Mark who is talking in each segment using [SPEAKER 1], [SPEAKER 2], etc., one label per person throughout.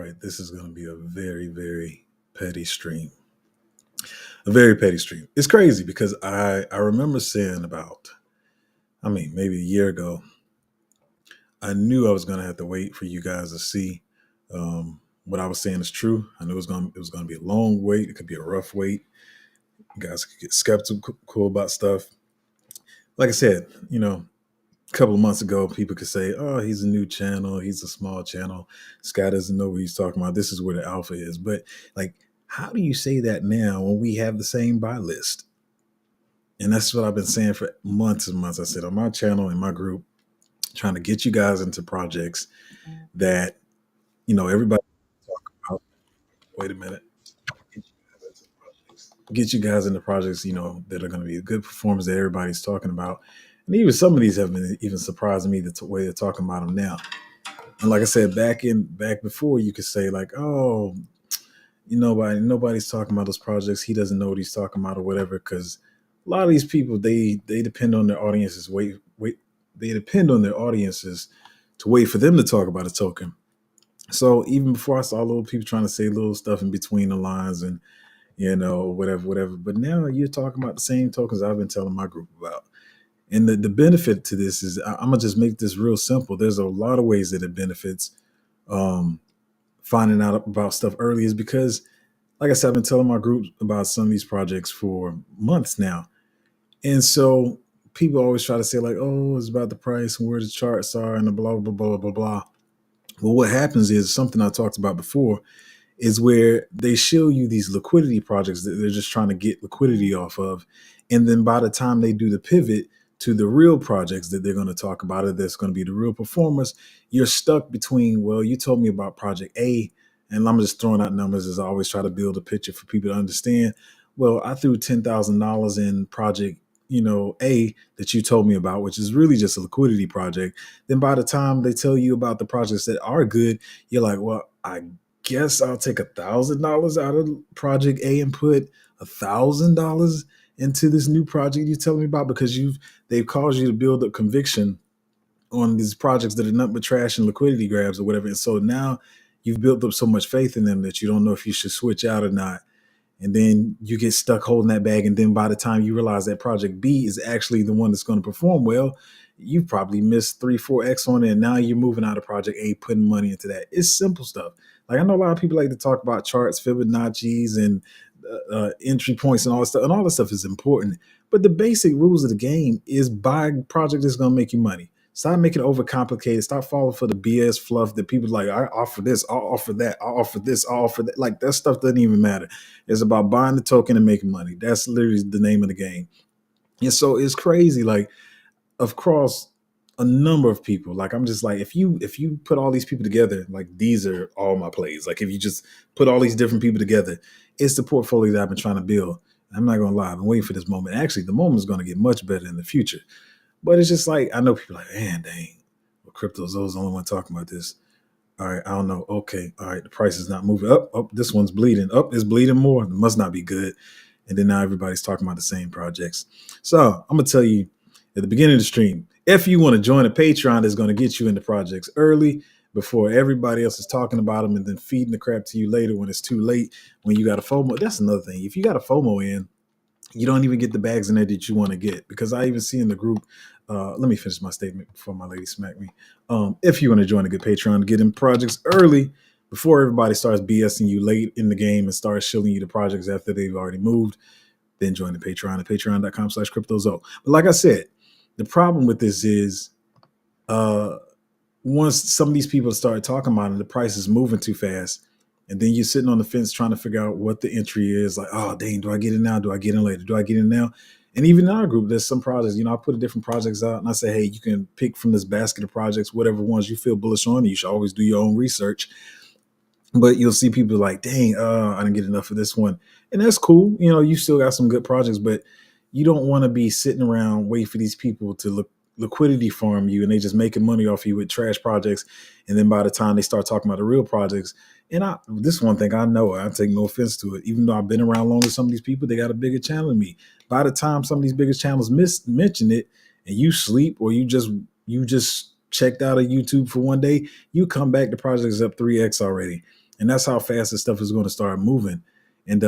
[SPEAKER 1] right. This is going to be a very, very petty stream. A very petty stream. It's crazy because I remember saying about, I mean, maybe a year ago, I knew I was going to have to wait for you guys to see what I was saying is true. I knew it was going to be a long wait. It could be a rough wait. You guys could get skeptical about stuff. Like I said, a couple of months ago, people could say, "Oh, he's a new channel. He's a small channel. This guy doesn't know what he's talking about. This is where the alpha is." But like, how do you say that now when we have the same buy list? And that's what I've been saying for months and months. I said on my channel, in my group, trying to get you guys into projects that everybody talk about. Wait a minute. Get you guys into projects, that are going to be good performance that everybody's talking about. And even some of these have been even surprising me the way they're talking about them now. And like I said, back before, you could say like, oh, nobody's talking about those projects. He doesn't know what he's talking about or whatever. Because a lot of these people, they depend on their audiences. They depend on their audiences to wait for them to talk about a token. So even before, I saw little people trying to say little stuff in between the lines and whatever. But now you're talking about the same tokens I've been telling my group about. And the benefit to this is, I'm gonna just make this real simple. There's a lot of ways that it benefits finding out about stuff early, is because, like I said, I've been telling my group about some of these projects for months now. And so people always try to say like, oh, it's about the price and where the charts are and the blah, blah, blah, blah, blah. Well, what happens is something I talked about before, is where they show you these liquidity projects that they're just trying to get liquidity off of. And then by the time they do the pivot to the real projects that they're going to talk about, it that's going to be the real performers, you're stuck between, well, you told me about project A, and I'm just throwing out numbers as I always try to build a picture for people to understand. Well, I threw $10,000 in project A that you told me about, which is really just a liquidity project. Then by the time they tell you about the projects that are good, you're like, well, I guess I'll take $1,000 out of project A and put $1,000 into this new project you're telling me about, because they've caused you to build up conviction on these projects that are nothing but trash and liquidity grabs or whatever. And so now you've built up so much faith in them that you don't know if you should switch out or not. And then you get stuck holding that bag. And then by the time you realize that project B is actually the one that's going to perform well, you probably missed 3-4x on it. And now you're moving out of project A, putting money into that. It's simple stuff. Like, I know a lot of people like to talk about charts, Fibonacci's, and entry points and all this stuff. And all this stuff is important. But the basic rules of the game is buy a project that's going to make you money. Stop making it overcomplicated. Stop falling for the BS fluff that people like, I offer this, I'll offer that, I'll offer this, I'll offer that. Like, that stuff doesn't even matter. It's about buying the token and making money. That's literally the name of the game. And so it's crazy. Like, across a number of people, like, I'm just like, if you put all these people together, like, these are all my plays. Like, if you just put all these different people together, it's the portfolio that I've been trying to build. I'm not going to lie. I've been waiting for this moment. Actually, the moment is going to get much better in the future. But it's just like, I know people are like, man, dang, well, CryptoZoe's the only one talking about this. All right, I don't know. Okay, all right, the price is not moving up. Oh, this one's bleeding. Up, it's bleeding more. It must not be good. And then now everybody's talking about the same projects. So I'm going to tell you at the beginning of the stream, if you want to join a Patreon that's going to get you into projects early before everybody else is talking about them and then feeding the crap to you later when it's too late, when you got a FOMO. That's another thing. If you got a FOMO in, you don't even get the bags in there that you want to get. Because I even see in the group, let me finish my statement before my lady smack me. If you want to join a good Patreon, get in projects early before everybody starts BSing you late in the game and starts shilling you the projects after they've already moved, then join the Patreon at patreon.com/CryptoZoe. But like I said, the problem with this is once some of these people start talking about it, the price is moving too fast. And then you're sitting on the fence trying to figure out what the entry is. Like, oh, dang, do I get in now? Do I get in later? Do I get in now? And even in our group, there's some projects, I put different projects out and I say, hey, you can pick from this basket of projects, whatever ones you feel bullish on. You should always do your own research. But you'll see people like, dang, I didn't get enough of this one. And that's cool. You still got some good projects, but you don't want to be sitting around waiting for these people to liquidity farm you and they just making money off you with trash projects. And then by the time they start talking about the real projects, and this one thing I know, I take no offense to it. Even though I've been around longer, some of these people, they got a bigger channel than me. By the time some of these biggest channels mention it and you sleep or you just checked out of YouTube for one day, you come back, the project is up 3x already. and that's how fast this stuff is going to start moving. And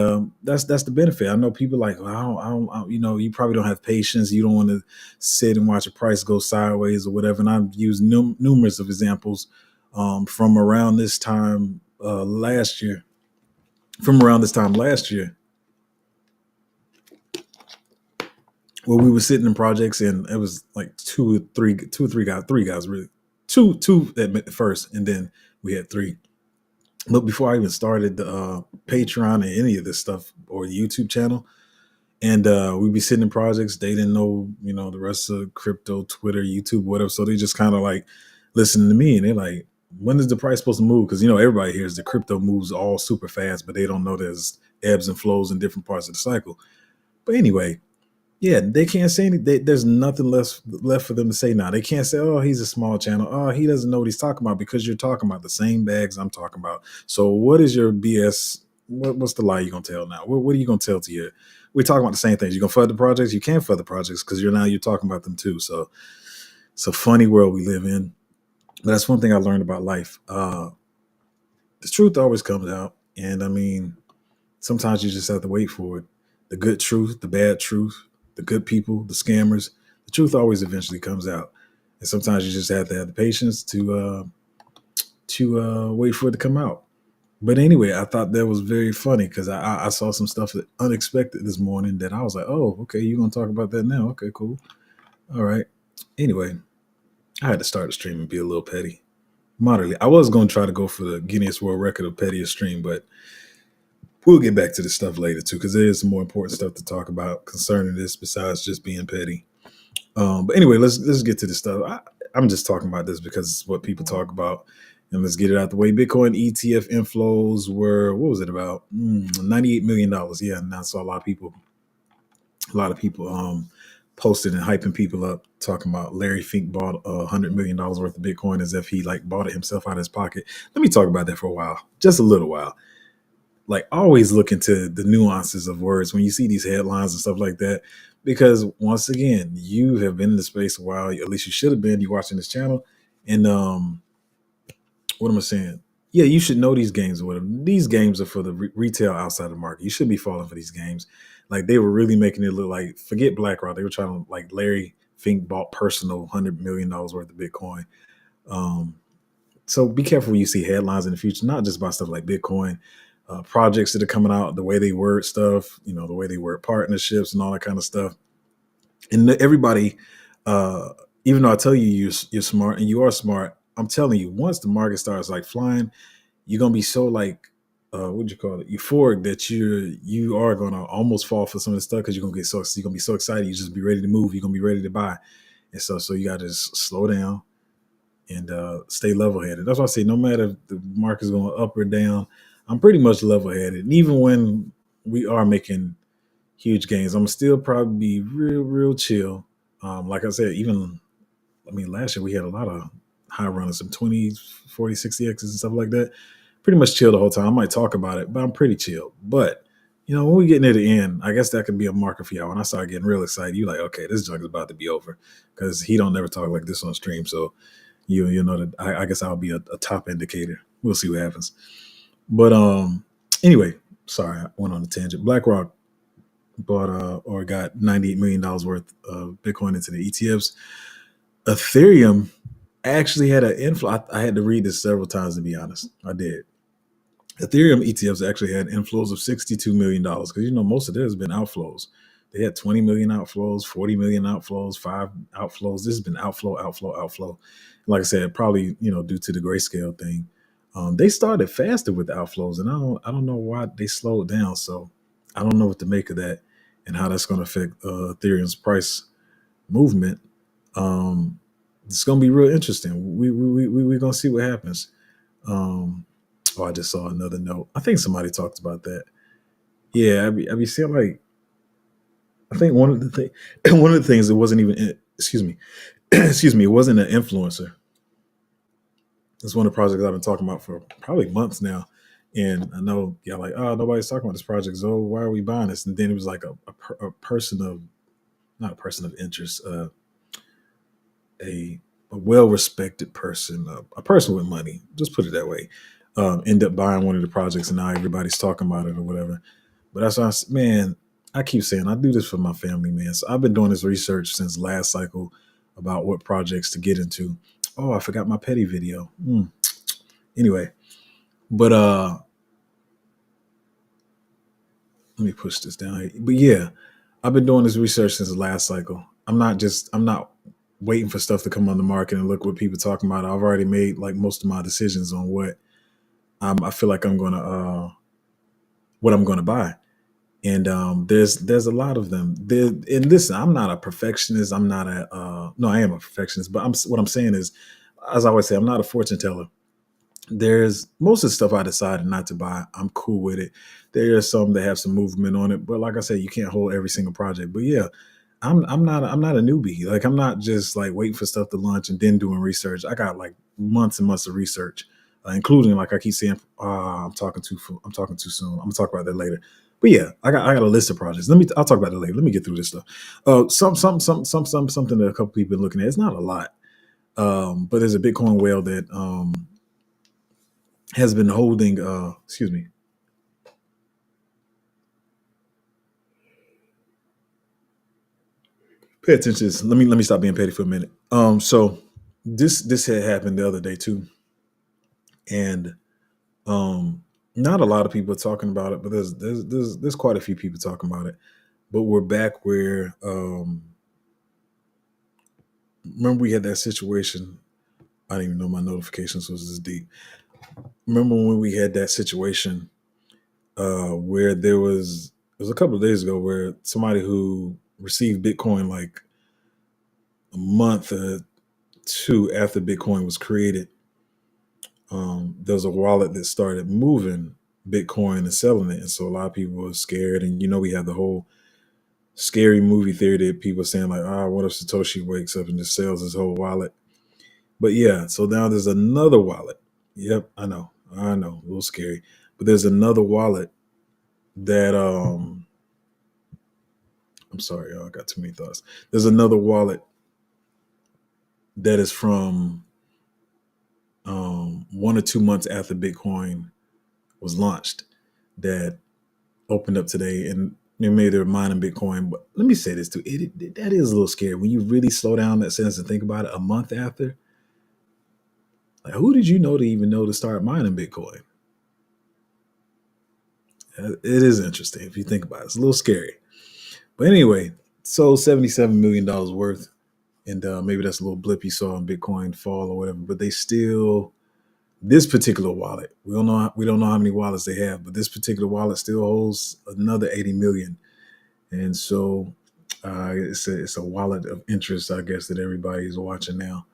[SPEAKER 1] that's the benefit. I know people like, well, you know, you probably don't have patience. You don't want to sit and watch a price go sideways or whatever. And I've used numerous of examples from around this time last year. From around this time last year, where we were sitting in projects, and it was like three guys really, two at first, and then we had three. But before I even started the Patreon and any of this stuff or the YouTube channel, and we'd be sitting in projects, they didn't know, you know, the rest of crypto, Twitter, YouTube, whatever. So they just kind of like listening to me, and they're like, when is the price supposed to move? Because, you know, everybody hears the crypto moves all super fast, but they don't know there's ebbs and flows in different parts of the cycle. But anyway, yeah, they can't say anything. There's nothing left for them to say now. They can't say, "Oh, he's a small channel. Oh, he doesn't know what he's talking about," because you're talking about the same bags I'm talking about. So, what is your BS? What's the lie you're gonna tell now? What are you gonna tell to your? We're talking about the same things. You're gonna fund the projects. You can't fund the projects because you're talking about them too. So, it's a funny world we live in. But that's one thing I learned about life. The truth always comes out, and I mean, sometimes you just have to wait for it. The good truth, the bad truth, the good people, the scammers. The truth always eventually comes out, and sometimes you just have to have the patience to wait for it to come out. But anyway, I thought that was very funny because I saw some stuff that unexpected this morning that I was like, oh, okay, you're gonna talk about that now? Okay, cool. All right. Anyway, I had to start the stream and be a little petty, moderately. I was going to try to go for the Guinness World Record of pettiest stream, but we'll get back to this stuff later too, because there is some more important stuff to talk about concerning this besides just being petty. But anyway, let's get to this stuff. I'm just talking about this because it's what people talk about, and let's get it out the way. Bitcoin ETF inflows were, what was it about? $98 million. Yeah, and I saw a lot of people posted and hyping people up, talking about Larry Fink bought $100 million worth of Bitcoin as if he like bought it himself out of his pocket. Let me talk about that for a while, just a little while. Like, always look into the nuances of words when you see these headlines and stuff like that, because once again, you have been in the space a while. At least you should have been. You watching this channel, and what am I saying? Yeah, you should know these games or whatever. These games are for the retail outside the market. You should be falling for these games. Like, they were really making it look like, forget BlackRock. They were trying to, like, Larry Fink bought personal $100 million worth of Bitcoin. So be careful when you see headlines in the future, not just about stuff like Bitcoin, projects that are coming out, the way they word stuff, you know, the way they word partnerships and all that kind of stuff. And everybody, even though I tell you you're smart and you are smart, I'm telling you, once the market starts like flying, you're gonna be so like, what'd you call it, euphoric, that you are gonna almost fall for some of the stuff because you're gonna be so excited, you just be ready to move, you're gonna be ready to buy, and so you gotta just slow down and stay level-headed. That's why I say no matter if the market's going up or down, I'm pretty much level-headed. And even when we are making huge gains, I'm still probably be real chill. Like I said, last year we had a lot of high runners, some 20, 40, 60 X's and stuff like that. Pretty much chill the whole time. I might talk about it, but I'm pretty chill. But, you know, when we get near the end, I guess that could be a marker for y'all. When I start getting real excited, you're like, okay, this junk is about to be over, because he don't never talk like this on stream. So you know that I guess I'll be a top indicator. We'll see what happens. But anyway, sorry, I went on a tangent. BlackRock bought or got $98 million worth of Bitcoin into the ETFs. Ethereum actually had an inflow. I had to read this several times, to be honest. I did. Ethereum ETFs actually had inflows of $62 million, because, you know, most of it has been outflows. They had 20 million outflows, 40 million outflows, 5 outflows. This has been outflow. Like I said, probably, you know, due to the grayscale thing. They started faster with outflows, and I don't know why they slowed down. So I don't know what to make of that and how that's going to affect Ethereum's price movement. It's going to be real interesting. We're going to see what happens. I just saw another note. I think somebody talked about that. Yeah, I be seeing, like, I think one of the things, it wasn't even, excuse me, it wasn't an influencer. It's one of the projects I've been talking about for probably months now. And I know y'all like, oh, nobody's talking about this project. So why are we buying this? And then it was like a person of, not a person of interest, a well-respected person, a person with money, just put it that way, end up buying one of the projects, and now everybody's talking about it or whatever. But that's why, man, I keep saying I do this for my family, man. So I've been doing this research since last cycle about what projects to get into. Oh, I forgot my petty video. Anyway, but let me push this down here. But yeah, I've been doing this research since the last cycle. I'm not waiting for stuff to come on the market and look what people talking about. I've already made like most of my decisions on what I feel like I'm gonna what I'm gonna buy. And there's a lot of them. There, and listen, I'm not a perfectionist. I'm not a no, I am a perfectionist. But what I'm saying is, as I always say, I'm not a fortune teller. There's most of the stuff I decided not to buy. I'm cool with it. There are some that have some movement on it, but like I said, you can't hold every single project. But yeah, I'm not a newbie. Like I'm not just like waiting for stuff to launch and then doing research. I got like months and months of research, including like I keep saying, I'm talking too soon. I'm gonna talk about that later. But yeah, I got a list of projects. I'll talk about that later. Let me get through this stuff. Something that a couple people been looking at. It's not a lot, but there's a Bitcoin whale that has been holding. Excuse me. Pay attention to this. Let me stop being petty for a minute. So this had happened the other day too, and um, not a lot of people are talking about it, but there's quite a few people talking about it. But we're back where remember we had that situation. I didn't even know my notifications was this deep. Remember when we had that situation where it was a couple of days ago where somebody who received Bitcoin like a month or two after Bitcoin was created, there was a wallet that started moving Bitcoin and selling it. And so a lot of people were scared. And we have the whole scary movie theory that people are saying like, what if Satoshi wakes up and just sells his whole wallet? But yeah, so now there's another wallet. Yep, I know, a little scary. But there's another wallet that I'm sorry, y'all, I got too many thoughts. There's another wallet that is from 1 or 2 months after Bitcoin was launched that opened up today, and maybe they're mining Bitcoin. But let me say this too: that is a little scary when you really slow down that sentence and think about it. A month after, like, who did you know to even know to start mining Bitcoin? It is interesting if you think about it. It's a little scary, but anyway, so $77 million worth, and maybe that's a little blip you saw in Bitcoin fall or whatever. But they still, this particular wallet, we don't know how many wallets they have, but this particular wallet still holds another 80 million. And so it's a wallet of interest, I guess, that everybody's watching now.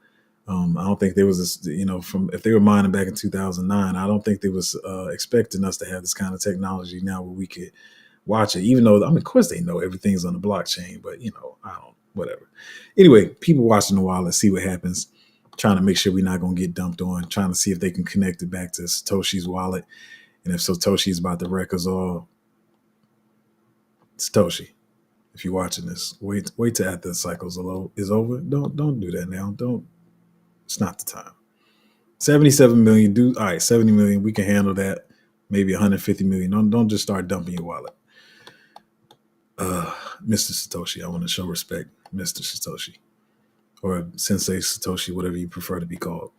[SPEAKER 1] I don't think there was this, from if they were mining back in 2009, I don't think they was expecting us to have this kind of technology now where we could watch it. Even though, I mean, of course they know everything's on the blockchain, but I don't, whatever. Anyway, people watching the wallet, see what happens. Trying to make sure we're not going to get dumped on. Trying to see if they can connect it back to Satoshi's wallet, and if Satoshi's about to wreck us all, Satoshi, if you're watching this, wait till after the cycle is over. Don't do that now. Don't. It's not the time. 77 million. Do all right. 70 million. We can handle that. Maybe 150 million. Don't just start dumping your wallet. Mr. Satoshi, I want to show respect, Mr. Satoshi, or Sensei Satoshi, whatever you prefer to be called.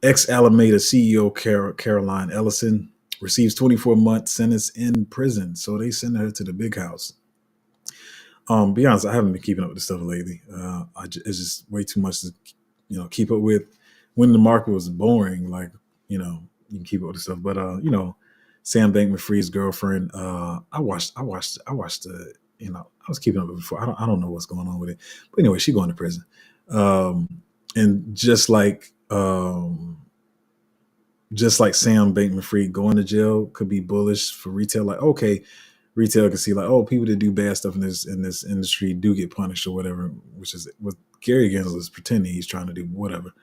[SPEAKER 1] Ex Alameda CEO Caroline Ellison receives 24-month sentence in prison. So they send her to the big house. Be honest, I haven't been keeping up with this stuff lately. It's just way too much to, keep up with. When the market was boring, like, you can keep up with the stuff. But Sam Bankman-Fried's girlfriend, I watched I was keeping up with it before. I don't know what's going on with it. But anyway, she going to prison. And just like Sam Bankman-Fried going to jail could be bullish for retail. Like, okay, retail can see like, oh, people that do bad stuff in this industry do get punished or whatever, which is what Gary Gensler is pretending he's trying to do, whatever.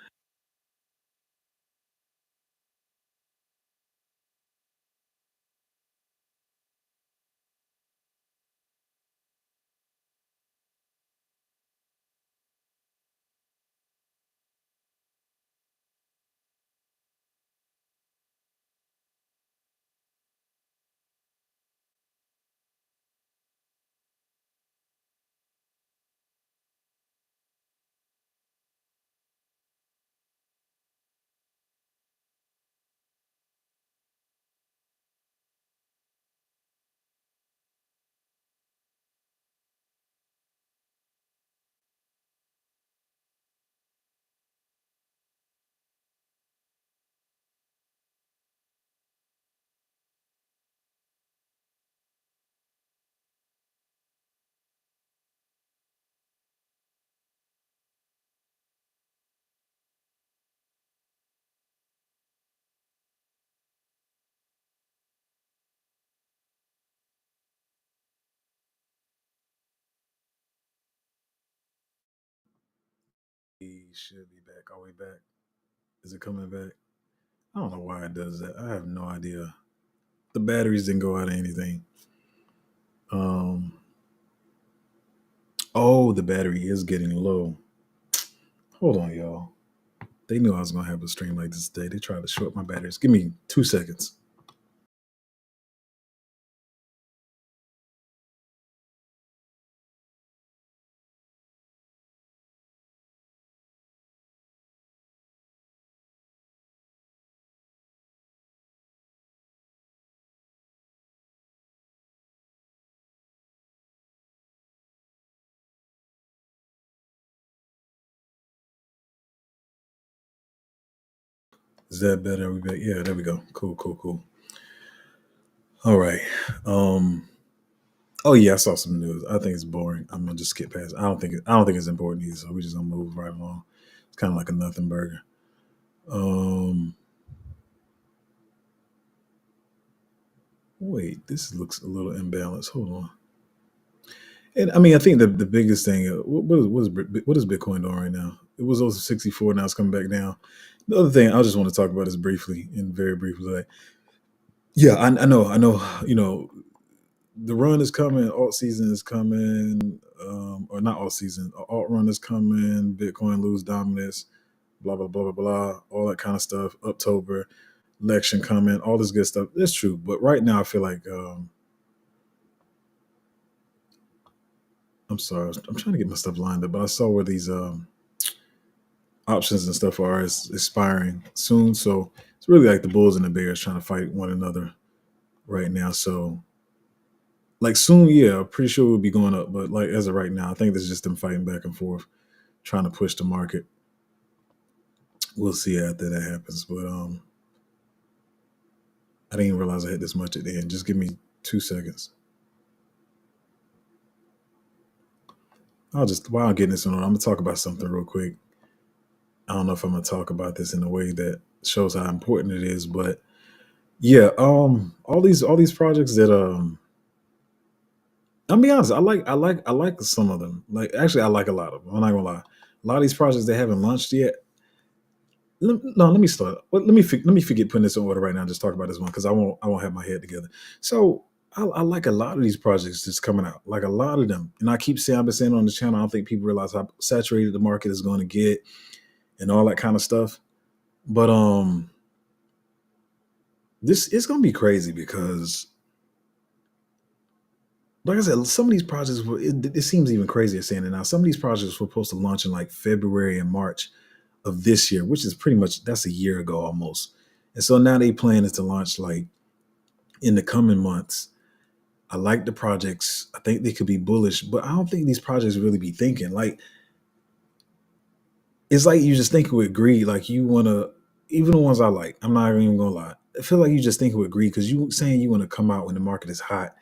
[SPEAKER 1] He should be back. Are we back? Is it coming back? I don't know why it does that. I have no idea. The batteries didn't go out or anything. Um. Oh, the battery is getting low. Hold on, y'all. They knew I was gonna have a stream like this today. They tried to short my batteries. Give me 2 seconds. Is that better? Are we back? Yeah, there we go. Cool, cool, cool. All right. Um. Oh yeah, I saw some news. I think it's boring. I'm gonna just skip past. I don't think it's important either. So we just gonna move right along. It's kind of like a nothing burger. Um. Wait, this looks a little imbalanced. Hold on. And I mean, I think the biggest thing. What is Bitcoin doing right now? It was also 64. Now it's coming back down. The other thing I just want to talk about is briefly, and very briefly. Like, yeah, I know. You know, the run is coming. Alt season is coming. Or not alt season. Alt run is coming. Bitcoin lose dominance. Blah blah blah blah blah. All that kind of stuff. October election coming. All this good stuff. That's true. But right now, I feel like I'm sorry. I'm trying to get my stuff lined up, but I saw where these options and stuff are expiring soon. So it's really like the Bulls and the Bears trying to fight one another right now. So like soon, yeah, I'm pretty sure we'll be going up. But like as of right now, I think this is just them fighting back and forth, trying to push the market. We'll see after that happens. But I didn't even realize I had this much at the end. Just give me 2 seconds. While I'm getting this on, I'm gonna talk about something real quick. I don't know if I'm gonna talk about this in a way that shows how important it is, but yeah, all these projects that I'll be honest, I like some of them. Like actually I like a lot of them. I'm not gonna lie. A lot of these projects they haven't launched yet. No, let me start. Let me forget putting this in order right now. And just talk about this one because I won't have my head together. So I like a lot of these projects that's coming out, like a lot of them. And I keep saying I've been saying on the channel. I don't think people realize how saturated the market is going to get and all that kind of stuff. But this is going to be crazy because, like I said, some of these projects. It seems even crazier saying it now. Some of these projects were supposed to launch in like February and March of this year, which is pretty much that's a year ago almost. And so now they plan is to launch like in the coming months. I like the projects. I think they could be bullish, but I don't think these projects really be thinking. Like it's like you just thinking with greed. Like you wanna even the ones I like, I'm not even gonna lie. I feel like you just thinking with greed because you saying you want to come out when the market is hot,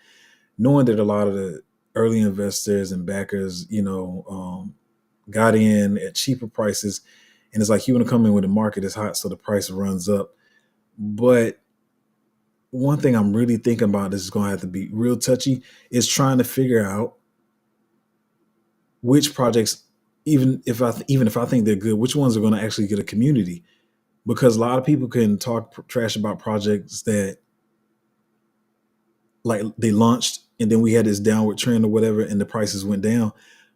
[SPEAKER 1] knowing that a lot of the early investors and backers, got in at cheaper prices. And it's like you want to come in when the market is hot so the price runs up. But one thing I'm really thinking about, this is going to have to be real touchy, is trying to figure out which projects, even if I think they're good, which ones are going to actually get a community. Because a lot of people can talk trash about projects that like they launched and then we had this downward trend or whatever and the prices went down,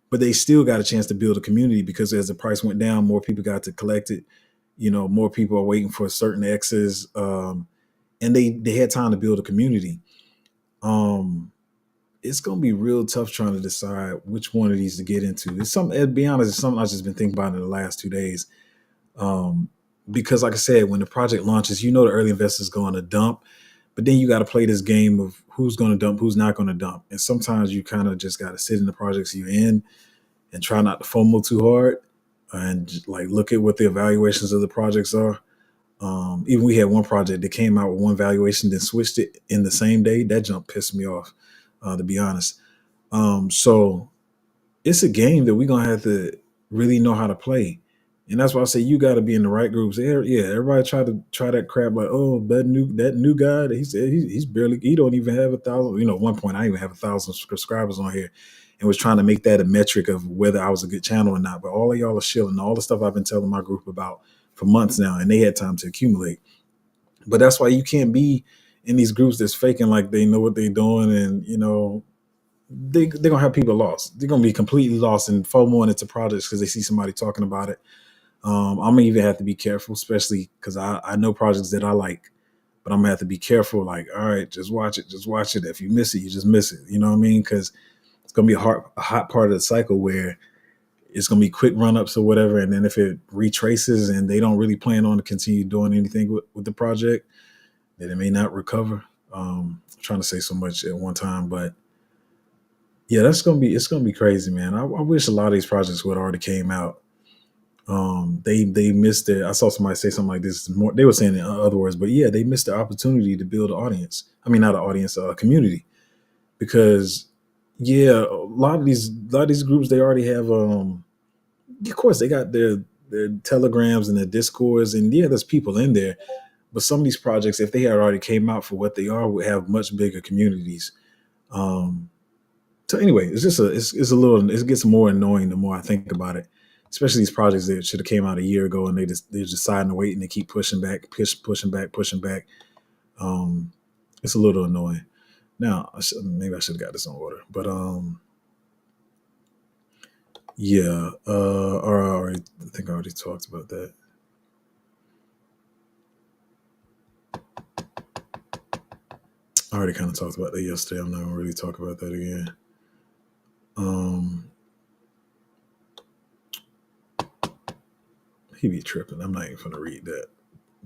[SPEAKER 1] but they still got a chance to build a community because as the price went down, more people got to collect it. More people are waiting for certain X's, and they had time to build a community. Um, it's gonna be real tough trying to decide which one of these to get into. It's something, to be honest, it's something I've just been thinking about in the last 2 days. Um, because like I said, when the project launches, the early investors going to dump, but then you got to play this game of who's going to dump, who's not going to dump. And sometimes you kind of just got to sit in the projects you're in and try not to FOMO too hard and like look at what the evaluations of the projects are. Even we had one project that came out with one valuation, then switched it in the same day. That jump pissed me off, to be honest. So it's a game that we're gonna have to really know how to play. And that's why I say you got to be in the right groups. Yeah, everybody try that crap like, oh, that new guy that he said he's barely, he don't even have 1,000. One point I even have 1,000 subscribers on here, and was trying to make that a metric of whether I was a good channel or not. But all of y'all are shilling all the stuff I've been telling my group about for months now, and they had time to accumulate. But that's why you can't be in these groups that's faking like they know what they're doing, and they're gonna have people lost. They're gonna be completely lost and FOMOing into projects because they see somebody talking about it. I'm gonna even have to be careful, especially because I know projects that I like, but I'm gonna have to be careful. Like, all right, just watch it, just watch it. If you miss it, you just miss it. You know what I mean? Because it's gonna be a hot part of the cycle where it's gonna be quick run ups or whatever, and then if it retraces and they don't really plan on to continue doing anything with the project, then it may not recover. I'm trying to say so much at one time, but yeah, it's gonna be crazy, man. I wish a lot of these projects would already came out. They missed it. I saw somebody say something like this. More, they were saying it in other words, but yeah, they missed the opportunity to build an audience. I mean, not an audience, a community, because yeah, a lot of these groups they already have. Of course, they got their telegrams and their discords, and yeah, there's people in there. But some of these projects, if they had already came out for what they are, would have much bigger communities. Um, so anyway, it's a little it gets more annoying the more I think about it. Especially these projects that should have came out a year ago and they're just deciding to wait and they keep pushing back, pushing back, pushing back. Um, it's a little annoying. Now maybe I should have got this in order, but yeah. I think I already talked about that. I already kind of talked about that yesterday. I'm not gonna really talk about that again. Um, he be tripping. I'm not even gonna read that.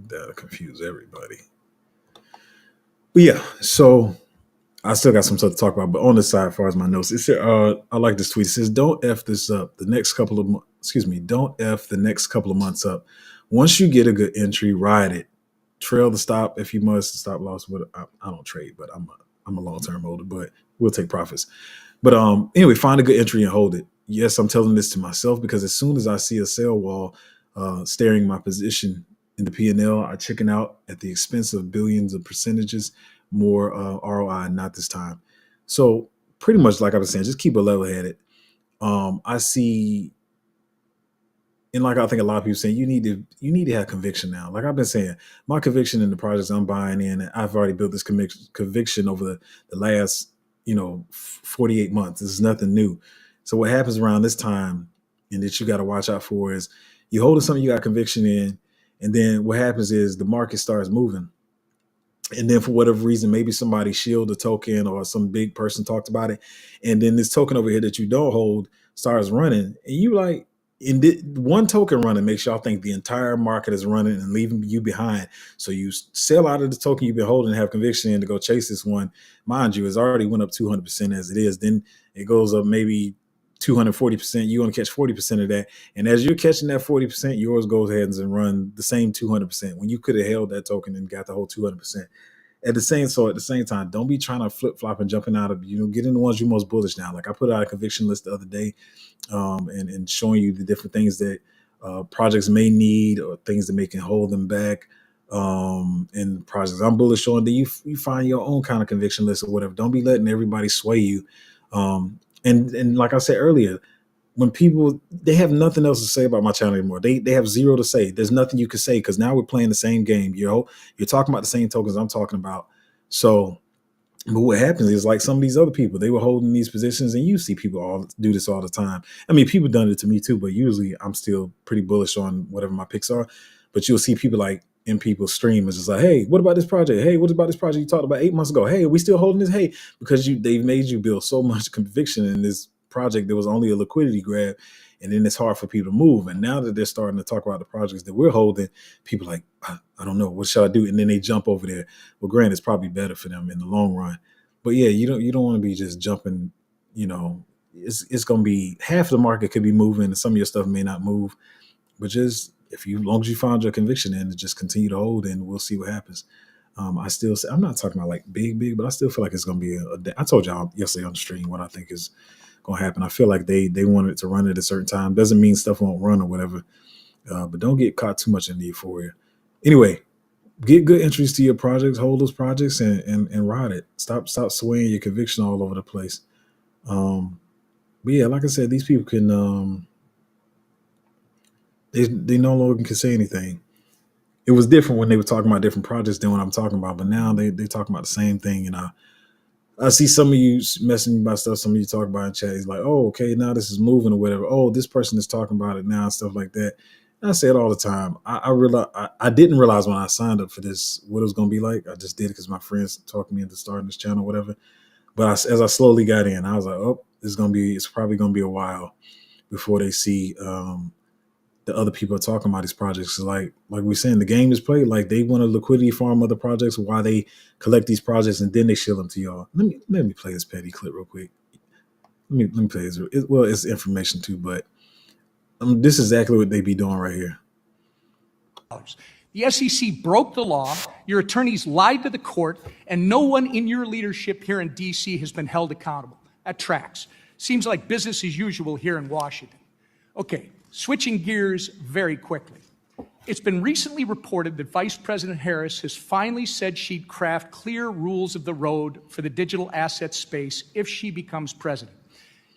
[SPEAKER 1] That'll confuse everybody. But yeah, so I still got some stuff to talk about. But on the side, as far as my notes, it said, I like this tweet. It says, "Don't f this up. The next couple of excuse me, don't f the next couple of months up. Once you get a good entry, ride it. Trail the stop if you must. Stop loss. But I don't trade, but I'm a long term holder. But we'll take profits. But anyway, find a good entry and hold it. Yes, I'm telling this to myself because as soon as I see a sell wall staring my position in the P&L, I chicken out at the expense of billions of percentages more ROI, not this time. So pretty much like I was saying, just keep a level headed. I see, and like I think a lot of people saying, you need to have conviction now. Like I've been saying, my conviction in the projects I'm buying in, I've already built this conviction over the last 48 months. This is nothing new. So what happens around this time, and that you got to watch out for, is you holding something you got conviction in, and then what happens is the market starts moving. And then for whatever reason, maybe somebody shield a token or some big person talked about it. And then this token over here that you don't hold starts running. And you like, one token running makes y'all think the entire market is running and leaving you behind. So you sell out of the token you've been holding and have conviction in to go chase this one. Mind you, it's already went up 200% as it is. Then it goes up maybe 240%. You want to catch 40% of that. And as you're catching that 40%, yours goes ahead and run the same 200% when you could have held that token and got the whole 200%. At the same time, don't be trying to flip flop and jumping out of, get in the ones you're most bullish now. Like I put out a conviction list the other day, and showing you the different things that projects may need or things that may can hold them back. And projects I'm bullish on, that you find your own kind of conviction list or whatever. Don't be letting everybody sway you. And like I said earlier, when people, they have nothing else to say about my channel anymore. They have zero to say. There's nothing you can say because now we're playing the same game. You're talking about the same tokens I'm talking about. So, but what happens is, like some of these other people, they were holding these positions, and you see people all do this all the time. I mean, people done it to me too, but usually I'm still pretty bullish on whatever my picks are. But you'll see people like in people's stream is just like, hey, what about this project? Hey, what about this project you talked about 8 months ago? Hey, are we still holding this? Hey, because they've made you build so much conviction in this project that was only a liquidity grab, and then it's hard for people to move. And now that they're starting to talk about the projects that we're holding, people are like, I don't know, what should I do? And then they jump over there. Well, granted, it's probably better for them in the long run. But yeah, you don't want to be just jumping. It's going to be half the market could be moving, and some of your stuff may not move. But just as long as you find your conviction in, just continue to hold, and we'll see what happens. I'm not talking about like big, but I still feel like it's going to be I told y'all yesterday on the stream what I think is going to happen. I feel like they wanted to run at a certain time. Doesn't mean stuff won't run or whatever. But don't get caught too much in the euphoria. Anyway, get good entries to your projects, hold those projects, and ride it. Stop swaying your conviction all over the place. But yeah, like I said, these people can they no longer can say anything. It was different when they were talking about different projects than what I'm talking about, but now they talking about the same thing. And I see some of you messing about stuff. Some of you talk about in chat. He's like, oh, okay, now this is moving or whatever. Oh, this person is talking about it now and stuff like that. And I say it all the time. I didn't realize when I signed up for this what it was going to be like. I just did it because my friends talked me into starting this channel, whatever. But as I slowly got in, I was like, oh, it's probably going to be a while before they see the other people are talking about these projects. Like we're saying, the game is played. Like they want to liquidity farm other projects while they collect these projects and then they shill them to y'all. Let me play this petty clip real quick. Let me play this. Well, it's information too, but this is exactly what they be doing right here.
[SPEAKER 2] The SEC broke the law, your attorneys lied to the court, and no one in your leadership here in D.C. has been held accountable. That tracks. Seems like business as usual here in Washington. Okay, switching gears very quickly. It's been recently reported that Vice President Harris has finally said she'd craft clear rules of the road for the digital asset space if she becomes president.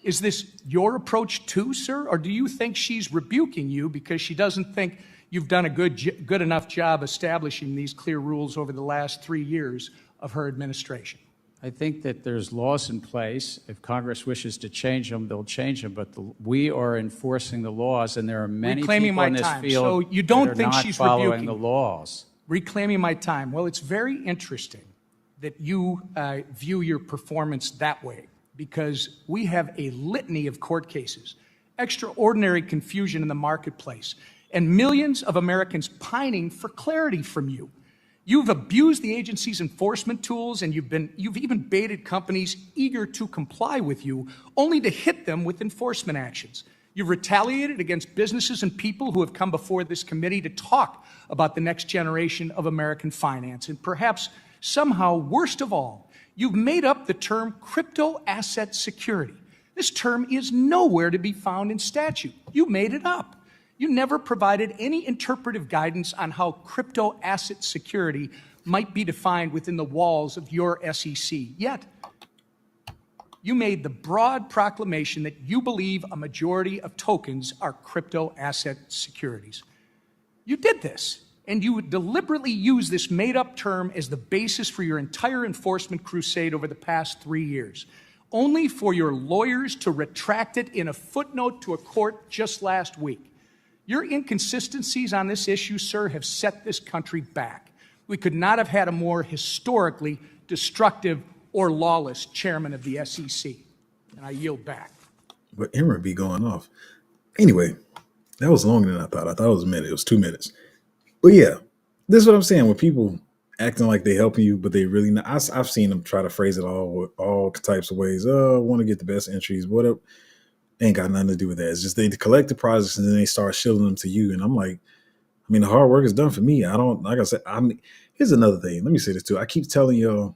[SPEAKER 2] Is this your approach too, sir, or do you think she's rebuking you because she doesn't think you've done a good enough job establishing these clear rules over the last 3 years of her administration?
[SPEAKER 3] I think that there's laws in place. If Congress wishes to change them, they'll change them. But we are enforcing the laws, and there are many people in this field
[SPEAKER 2] so you don't
[SPEAKER 3] that are
[SPEAKER 2] think
[SPEAKER 3] not
[SPEAKER 2] she's
[SPEAKER 3] following
[SPEAKER 2] rebuking
[SPEAKER 3] the laws.
[SPEAKER 2] Reclaiming my time. Well, it's very interesting that you view your performance that way, because we have a litany of court cases, extraordinary confusion in the marketplace, and millions of Americans pining for clarity from you. You've abused the agency's enforcement tools, and you've even baited companies eager to comply with you, only to hit them with enforcement actions. You've retaliated against businesses and people who have come before this committee to talk about the next generation of American finance. And perhaps somehow, worst of all, you've made up the term crypto asset security. This term is nowhere to be found in statute. You made it up. You never provided any interpretive guidance on how crypto asset security might be defined within the walls of your SEC. Yet, you made the broad proclamation that you believe a majority of tokens are crypto asset securities. You did this, and you deliberately used this made-up term as the basis for your entire enforcement crusade over the past 3 years, only for your lawyers to retract it in a footnote to a court just last week. Your inconsistencies on this issue, sir, have set this country back. We could not have had a more historically destructive or lawless chairman of the SEC. And I yield back.
[SPEAKER 1] But Emma be going off. Anyway, that was longer than I thought. I thought it was a minute. It was 2 minutes. But yeah, this is what I'm saying. When people acting like they helping you, but they really not. I've seen them try to phrase it all types of ways. Oh, I want to get the best entries. Whatever. Ain't got nothing to do with that. It's just they collect the projects and then they start shilling them to you. And I'm like, I mean, the hard work is done for me. I don't, like I said, here's another thing. Let me say this too. I keep telling y'all,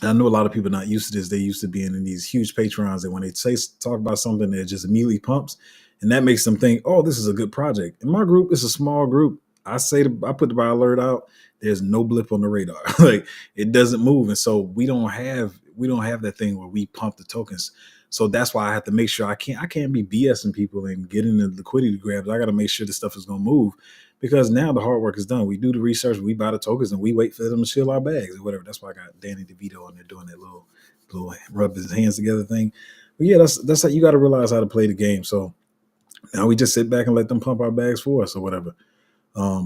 [SPEAKER 1] I know a lot of people are not used to this. They used to being in these huge Patreons that when they talk about something that just immediately pumps, and that makes them think, oh, this is a good project. In my group, it's a small group. I put the buy alert out. There's no blip on the radar. Like it doesn't move. And so we don't have that thing where we pump the tokens. So that's why I have to make sure I can't be BSing people and getting the liquidity grabs. I got to make sure the stuff is going to move, because now the hard work is done. We do the research, we buy the tokens, and we wait for them to shill our bags or whatever. That's why I got Danny DeVito on there doing that little rub his hands together thing. But yeah, that's how you got to realize how to play the game. So now we just sit back and let them pump our bags for us or whatever.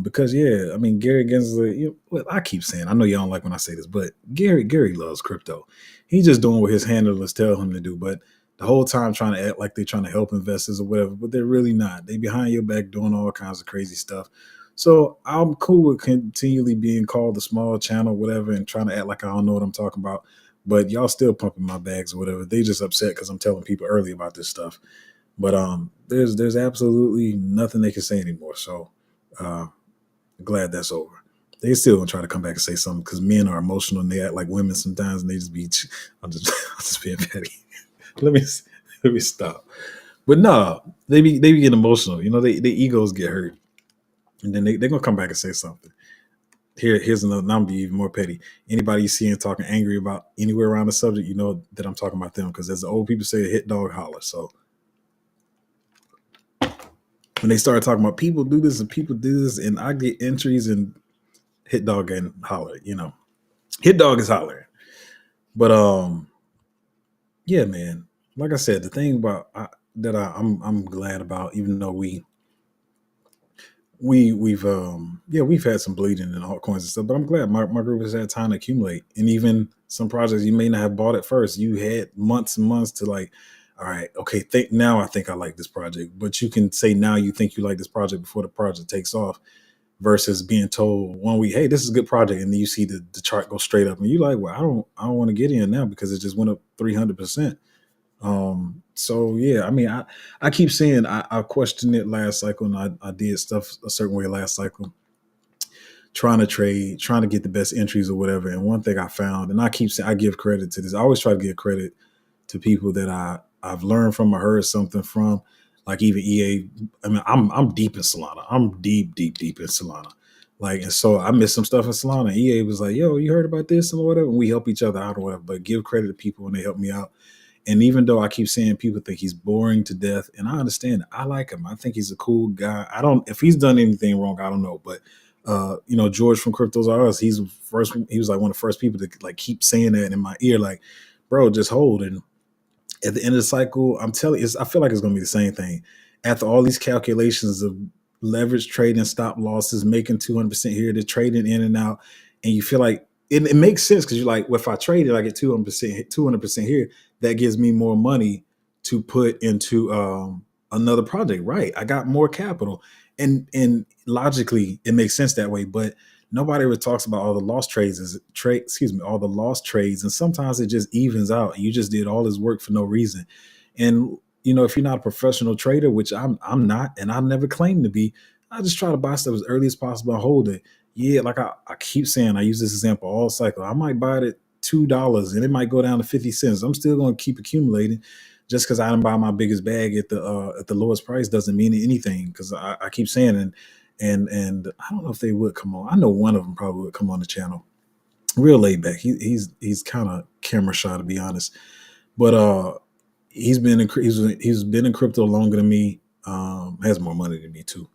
[SPEAKER 1] Because yeah, I mean, Gary Gensler, well, I keep saying, I know y'all don't like when I say this, but Gary loves crypto. He's just doing what his handlers tell him to do, but the whole time trying to act like they're trying to help investors or whatever, but they're really not. They behind your back doing all kinds of crazy stuff. So I'm cool with continually being called a small channel, whatever, and trying to act like I don't know what I'm talking about. But y'all still pumping my bags or whatever. They just upset because I'm telling people early about this stuff. But there's absolutely nothing they can say anymore. So glad that's over. They still gonna try to come back and say something because men are emotional and they act like women sometimes, and they just be I'm just being petty. let me stop. But no, they be getting emotional. You know, their egos get hurt, and then they're gonna come back and say something. Here's another. Now I'm gonna be even more petty. Anybody you see talking angry about anywhere around the subject, you know that I'm talking about them, because as the old people say, a hit dog holler. So when they started talking about people do this and people do this, and I get entries and hit dog and holler, hit dog is hollering. But yeah, man. Like I said, the thing about I'm glad about, even though we've had some bleeding in altcoins and stuff, but I'm glad my group has had time to accumulate. And even some projects you may not have bought at first, you had months and months to like, all right, okay, now I think I like this project. But you can say now you think you like this project before the project takes off, versus being told 1 week, hey, this is a good project, and then you see the chart go straight up, and you're like, well, I don't want to get in now because it just went up 300%. So yeah, I mean, I keep saying I questioned it last cycle, and I did stuff a certain way last cycle, trying to trade, trying to get the best entries or whatever. And one thing I found, and I keep saying, I give credit to this. I always try to give credit to people that I've learned from or heard something from, like even EA. I mean, I'm deep in Solana. I'm deep in Solana. Like, and so I missed some stuff in Solana. EA was like, yo, you heard about this and whatever. And we help each other out or whatever. But give credit to people when they help me out. And even though I keep saying people think he's boring to death, and I understand, I like him. I think he's a cool guy. I don't, if he's done anything wrong, I don't know. But George from Cryptos R Us, he's first. He was like one of the first people to like keep saying that in my ear, like, bro, just hold. And at the end of the cycle, I'm telling you, I feel like it's going to be the same thing. After all these calculations of leverage trading, stop losses, making 200% here, they're trading in and out, and you feel like it makes sense because you're like, well, if I trade it, I get 200% here. That gives me more money to put into another project. Right? I got more capital, and logically, it makes sense that way. But nobody ever talks about all the lost trades, all the lost trades, and sometimes it just evens out. You just did all this work for no reason, and if you're not a professional trader, which I'm not, and I never claim to be, I just try to buy stuff as early as possible and hold it. Yeah, like I keep saying, I use this example all cycle. I might buy it at $2 and it might go down to 50 cents. I'm still going to keep accumulating. Just because I didn't buy my biggest bag at the lowest price doesn't mean anything. Because I keep saying, and I don't know if they would come on. I know one of them probably would come on the channel. Real laid back. He's kind of camera shy, to be honest. But he's been in crypto longer than me. Has more money than me too.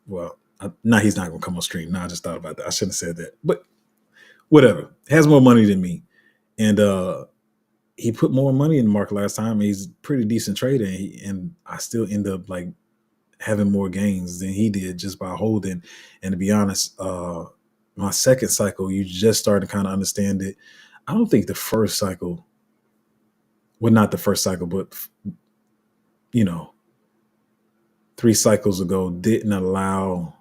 [SPEAKER 1] Well, now he's not gonna come on stream. Now I just thought about that. I shouldn't have said that. But whatever. Has more money than me, and he put more money in the market last time. He's a pretty decent trader, and I still end up like having more gains than he did just by holding. And to be honest, my second cycle, you just started to kind of understand it. I don't think the first cycle, well, not the first cycle, but 3 cycles ago didn't allow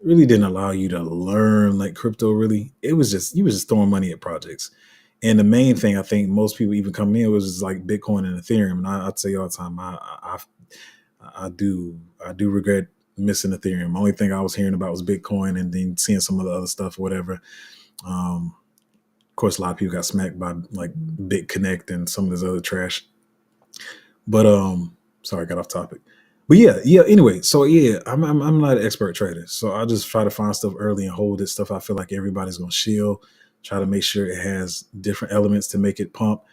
[SPEAKER 1] you to learn like crypto. Really, you was just throwing money at projects. And the main thing I think most people even come in was just like Bitcoin and Ethereum. And I'd say all the time, I do regret missing Ethereum. The only thing I was hearing about was Bitcoin, and then seeing some of the other stuff, whatever. Of course, a lot of people got smacked by like BitConnect and some of this other trash. But sorry, I got off topic. But yeah. Anyway, so yeah, I'm not an expert trader, so I just try to find stuff early and hold it. Stuff I feel like everybody's gonna shield. Try to make sure it has different elements to make it pump.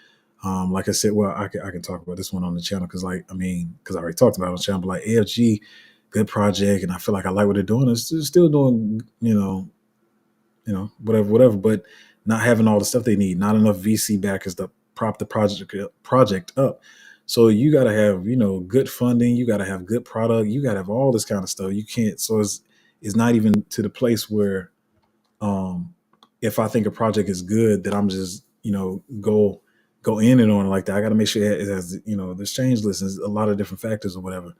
[SPEAKER 1] Like I said, well, I can talk about this one on the channel because I already talked about it on the channel. But like AFG, good project, and I feel like I like what they're doing. It's still doing, whatever. But not having all the stuff they need, not enough VC backers to prop the project up. So you got to have, good funding. You got to have good product. You got to have all this kind of stuff. You can't. So it's not even to the place where, if I think a project is good, that I'm just, go in and on like that. I got to make sure it has, the exchange list is a lot of different factors or whatever.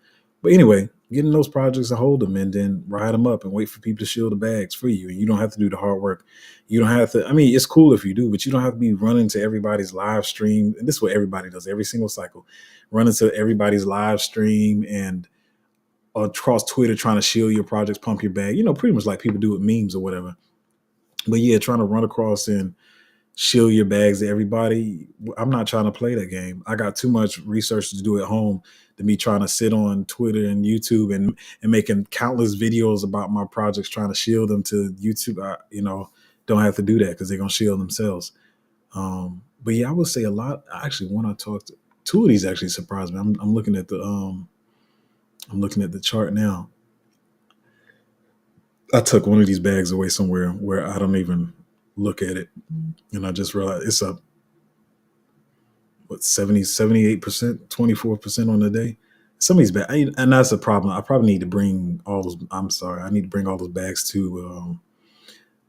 [SPEAKER 1] But anyway, getting those projects and hold them and then ride them up and wait for people to shield the bags for you. And you don't have to do the hard work. You don't have to, it's cool if you do, but you don't have to be running to everybody's live stream. And this is what everybody does every single cycle, running to everybody's live stream and across Twitter trying to shield your projects, pump your bag, pretty much like people do with memes or whatever. But yeah, trying to run across and shield your bags to everybody. I'm not trying to play that game. I got too much research to do at home to be trying to sit on Twitter and YouTube and making countless videos about my projects, trying to shield them to YouTube. Don't have to do that because they're going to shield themselves. But yeah, I would say a lot. Actually, when I talked to 2 of these actually surprised me. I'm looking at the I'm looking at the chart now. I took one of these bags away somewhere where I don't even look at it. And I just realized it's up, what, 70, 78%, 24% on the day. Some of these bags, and that's a problem. I probably need to bring all those, I'm sorry, I need to bring all those bags to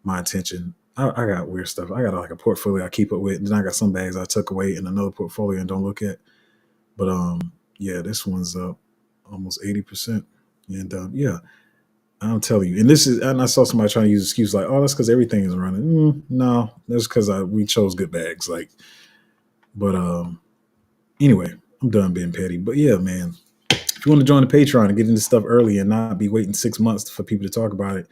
[SPEAKER 1] my attention. I got weird stuff. I got like a portfolio I keep up with. Then I got some bags I took away in another portfolio and don't look at. But yeah, this one's up almost 80%. And yeah, I'm telling you. And this is, and I saw somebody trying to use excuse like, oh, that's because everything is running. No, that's because we chose good bags. Like, but anyway, I'm done being petty. But yeah, man, if you want to join the Patreon and get into stuff early and not be waiting 6 months for people to talk about it,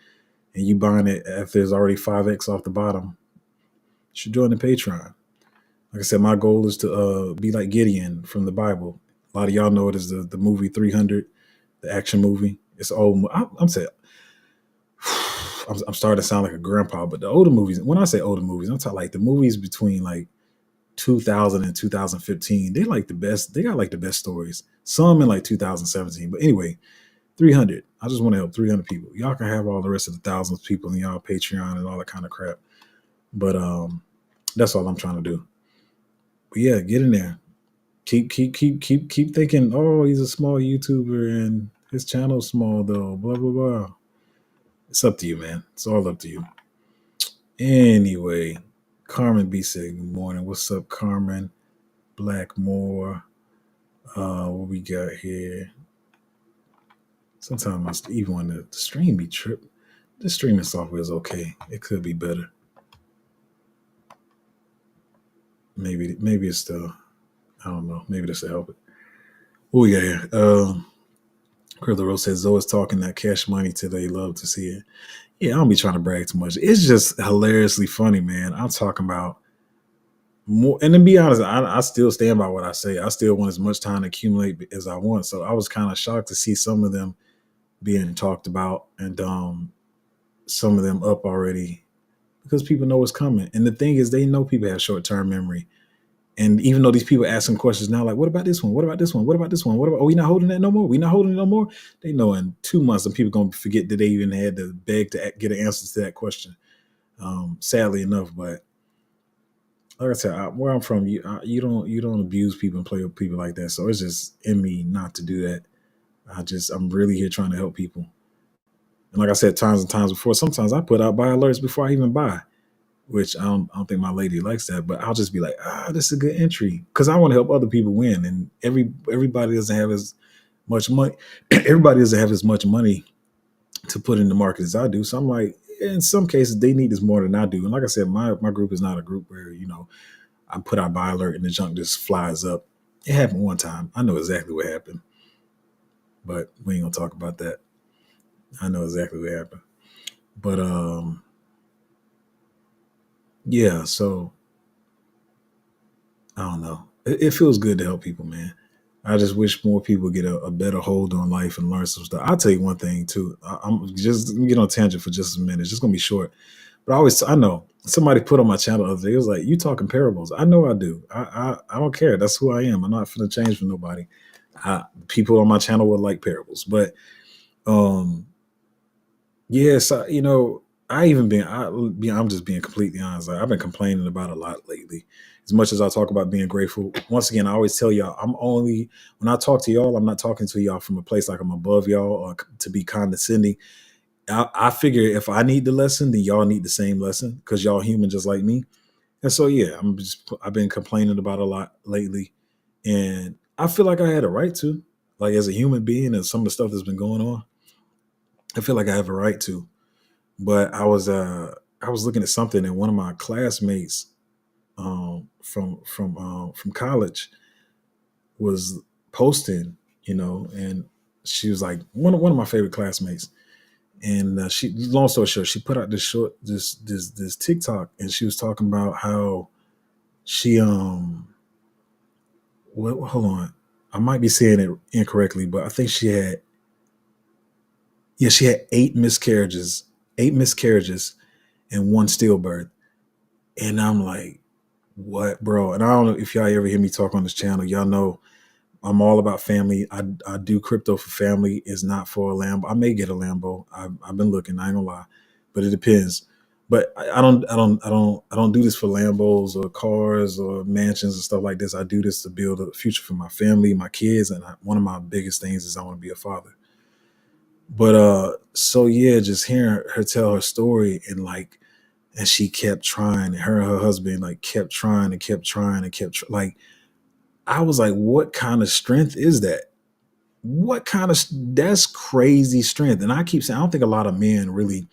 [SPEAKER 1] and you buying it if there's already 5x off the bottom, you should join the Patreon. Like I said, my goal is to be like Gideon from the Bible. A lot of y'all know it as the movie 300, the action movie. It's old. I'm saying, I'm starting to sound like a grandpa, but the older movies, when I say older movies, I'm talking like the movies between like 2000 and 2015. They like the best. They got like the best stories. Some in like 2017. But anyway, 300. I just want to help 300 people. Y'all can have all the rest of the thousands of people in y'all Patreon and all that kind of crap. But that's all I'm trying to do. But yeah, get in there. Keep thinking, oh, he's a small YouTuber and his channel's small though, blah blah blah. It's up to you, man. It's all up to you. Anyway, Carmen B said, good morning. What's up, Carmen? Blackmore. What we got here? Sometimes even when the stream be tripped, the streaming software is okay. It could be better. Maybe it's still, I don't know. Maybe this will help it. What we got here? Curly Rose says, Zoe's talking that cash money today. Love to see it. Yeah, I don't be trying to brag too much. It's just hilariously funny, man. I'm talking about more. And to be honest, I still stand by what I say. I still want as much time to accumulate as I want. So I was kind of shocked to see some of them being talked about and some of them up already because people know what's coming. And the thing is, they know people have short-term memory. And even though these people asking questions now, like, what about this one? What about this one? What about this one? What about, we not holding that no more? We not holding it no more? They know in 2 months, and people going to forget that they even had to beg to get an answer to that question. Sadly enough, but like I said, where I'm from, you don't abuse people and play with people like that. So it's just in me not to do that. I'm really here trying to help people. And like I said, times and times before, sometimes I put out buy alerts before I even buy, which I don't think my lady likes that, but I'll just be like, this is a good entry because I want to help other people win. And everybody doesn't have as much money. Everybody doesn't have as much money to put in the market as I do. So I'm like, in some cases, they need this more than I do. And like I said, my group is not a group where, I put out buy alert and the junk just flies up. It happened one time. I know exactly what happened, but we ain't gonna talk about that. I know exactly what happened. But yeah, so I don't know. It feels good to help people, man. I just wish more people get a better hold on life and learn some stuff. I'll tell you one thing too. I'm just let me get on a tangent for just a minute. It's just gonna be short. But I know somebody put on my channel the other day. It was like, you talking parables. I know I do. I don't care. That's who I am. I'm not finna change for nobody. People on my channel would like parables. But yes, I'm just being completely honest. Like, I've been complaining about a lot lately. As much as I talk about being grateful, once again, I always tell y'all, when I talk to y'all, I'm not talking to y'all from a place like I'm above y'all or to be condescending. I figure if I need the lesson, then y'all need the same lesson because y'all human just like me. And so, yeah, I've been complaining about a lot lately. And I feel like I had a right to, like as a human being and some of the stuff that's been going on, I feel like I have a right to. But I was looking at something and one of my classmates from college was posting, and she was like one of my favorite classmates. And she, long story short, she put out this TikTok, and she was talking about how she hold on, I might be saying it incorrectly, but I think she had 8 miscarriages and 1 stillbirth. And I'm like, what, bro? And I don't know if y'all ever hear me talk on this channel. Y'all know I'm all about family. I do crypto for family. It's not for a Lambo. I may get a Lambo. I've been looking. I ain't gonna lie, but it depends. But I don't do this for Lambos or cars or mansions and stuff like this. I do this to build a future for my family, my kids, and one of my biggest things is I want to be a father. But so yeah, just hearing her tell her story and she kept trying, and her husband like kept trying and kept trying and like, I was like, what kind of strength is that? What kind of that's crazy strength. And I keep saying, I don't think a lot of men really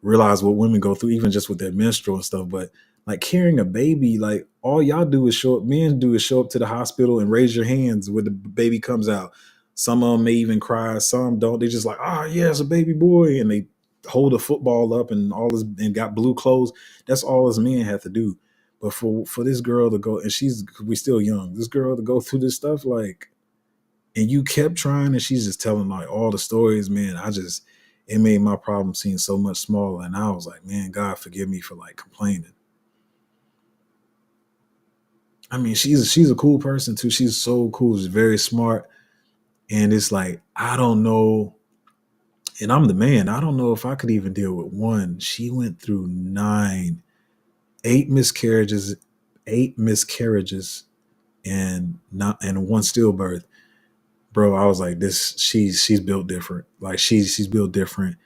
[SPEAKER 1] realize what women go through, even just with their menstrual and stuff. But like carrying a baby, like all y'all do is show up, men do is show up to the hospital and raise your hands when the baby comes out. Some of them may even cry, some don't. They just like, oh yeah, it's a baby boy, and they hold a football up and all this and got blue clothes. That's all us men have to do. But for this girl to go, and we still young, this girl to go through this stuff, like, and you kept trying, and she's just telling like all the stories, man. It made my problem seem so much smaller. And I was like, man, God forgive me for like complaining. I mean, she's a cool person too. She's so cool. She's very smart. And it's like, I don't know. And I'm the man. I don't know if I could even deal with one. She went through eight miscarriages, and one stillbirth. Bro, I was like, she's built different. Like she's built different.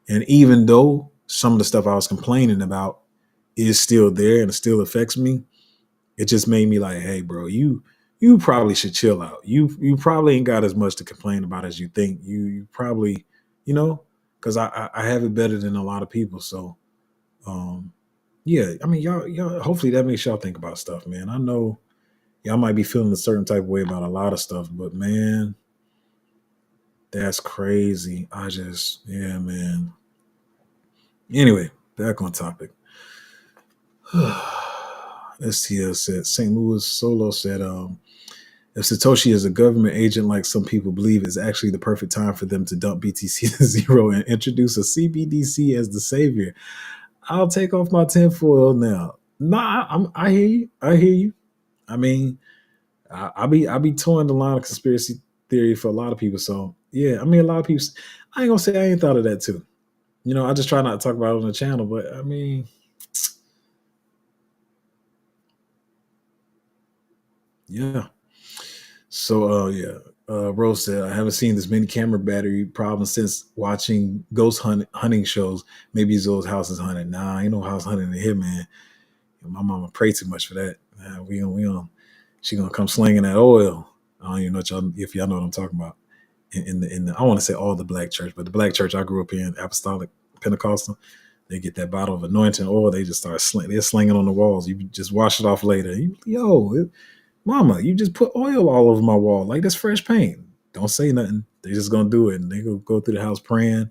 [SPEAKER 1] And even though some of the stuff I was complaining about is still there and it still affects me, it just made me like, hey, bro, you probably should chill out. You probably ain't got as much to complain about as you think. You probably, because I have it better than a lot of people. So yeah, I mean, y'all hopefully that makes y'all think about stuff, man. I know y'all might be feeling a certain type of way about a lot of stuff, but man, that's crazy. Yeah, man. Anyway, back on topic. STL said, St. Louis Solo said, if Satoshi is a government agent like some people believe, it's actually the perfect time for them to dump BTC to zero and introduce a CBDC as the savior. I'll take off my tinfoil now. Nah, I hear you. I hear you. I mean, I be towing the line of conspiracy theory for a lot of people. So yeah, I mean, a lot of people. I ain't gonna say I ain't thought of that too. I just try not to talk about it on the channel, but I mean, yeah. So yeah, Rose said, I haven't seen this many camera battery problems since watching ghost hunting shows. Maybe it's those houses hunted. Nah, ain't no house hunting in here, man. My mama pray too much for that. We don't. She gonna come slinging that oil. I don't even know if y'all know what I'm talking about. In the I want to say all the black church, but the black church I grew up in, Apostolic Pentecostal, they get that bottle of anointing oil. They just start they're slinging on the walls. You just wash it off later. Mama, you just put oil all over my wall like that's fresh paint. Don't say nothing. They just gonna do it, and they gonna go through the house praying.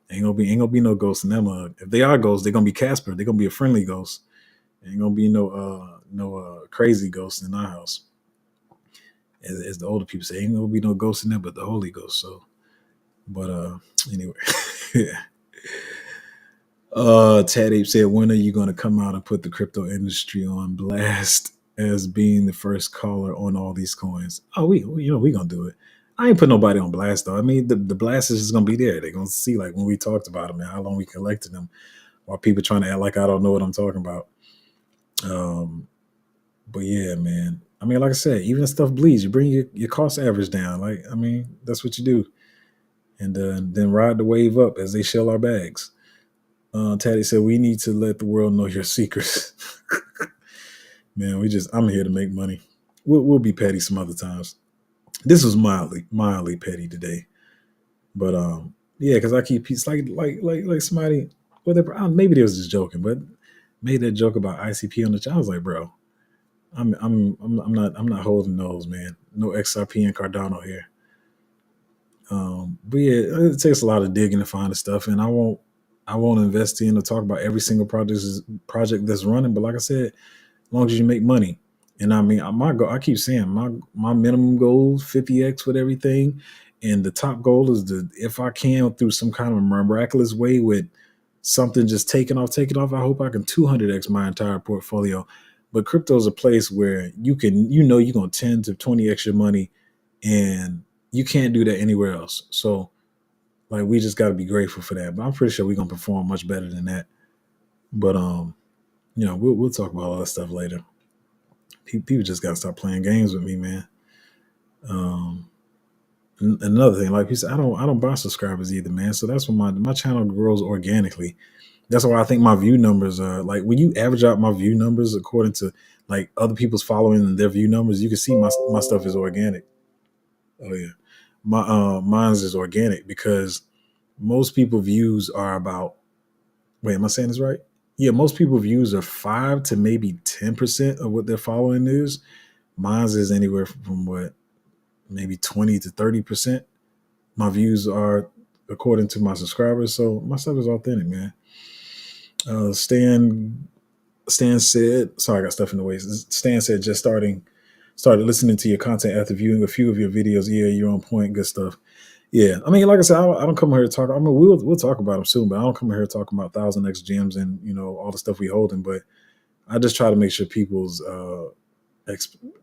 [SPEAKER 1] Ain't gonna be no ghosts in that mug. If they are ghosts, they're gonna be Casper. They're gonna be a friendly ghost. Ain't gonna be no crazy ghost in our house. As the older people say, ain't gonna be no ghost in there, but the Holy Ghost. So, but anyway, Tad Ape said, when are you gonna come out and put the crypto industry on blast as being the first caller on all these coins? Oh, we gonna do it. I ain't put nobody on blast though. I mean, the blast is just gonna be there. They're gonna see like when we talked about them and how long we collected them, while people trying to act like I don't know what I'm talking about. But yeah, man. I mean, like I said, even if stuff bleeds, you bring your cost average down. Like, I mean, that's what you do. And then ride the wave up as they shell our bags. Taddy said, we need to let the world know your secrets. Man, I'm here to make money. We'll be petty some other times. This was mildly petty today. But yeah, because I keep peace like somebody, maybe they was just joking, but made that joke about ICP on the channel. I was like, bro, I'm not holding those, man. No XRP and Cardano here. But yeah, it takes a lot of digging to find the stuff, and I won't invest in or talk about every single project that's running. But like I said, as long as you make money, and I mean, my goal, I keep saying my minimum goal 50x with everything, and the top goal is if I can through some kind of miraculous way with something just taking off. I hope I can 200x my entire portfolio. But crypto is a place where you can, you're going to 10 to 20 extra money, and you can't do that anywhere else. So like, we just got to be grateful for that. But I'm pretty sure we're going to perform much better than that. But, we'll talk about all that stuff later. People just got to stop playing games with me, man. Another thing, like you said, I don't buy subscribers either, man. So that's when my channel grows organically. That's why I think my view numbers are like, when you average out my view numbers according to like other people's following and their view numbers, you can see my stuff is organic. Oh yeah, mine's is organic because most people views are about. Wait, am I saying this right? Yeah, most people views are 5 to maybe 10% of what their following is. Mine's is anywhere from what, maybe 20 to 30%. My views are according to my subscribers, so my stuff is authentic, man. Stan said, sorry, I got stuff in the way. Stan said, just started listening to your content after viewing a few of your videos. Yeah, you're on point. Good stuff. Yeah, I mean, like I said, I don't come here to talk. I mean, we'll talk about them soon, but I don't come here talking about 1,000x gems and all the stuff we holding. But I just try to make sure people's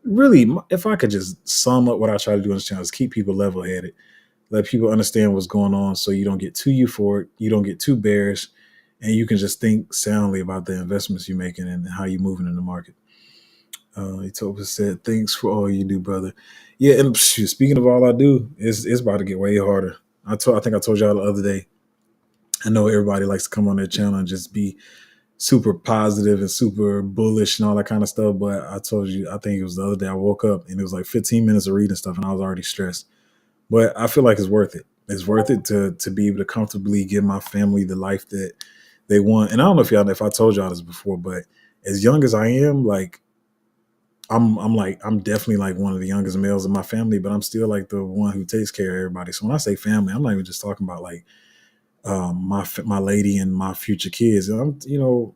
[SPEAKER 1] really, if I could just sum up what I try to do on this channel, is keep people level headed, let people understand what's going on, so you don't get too euphoric, you don't get too bearish, and you can just think soundly about the investments you're making and how you're moving in the market. Etopia said, thanks for all you do, brother. Yeah, and speaking of all I do, it's about to get way harder. I think I told y'all the other day, I know everybody likes to come on their channel and just be super positive and super bullish and all that kind of stuff. But I told you, I think it was the other day, I woke up and it was like 15 minutes of reading stuff and I was already stressed. But I feel like it's worth it. It's worth it to be able to comfortably give my family the life that they want. And I don't know if I told y'all this before, but as young as I am, like, I'm definitely like one of the youngest males in my family, but I'm still like the one who takes care of everybody. So when I say family, I'm not even just talking about like my lady and my future kids. I'm,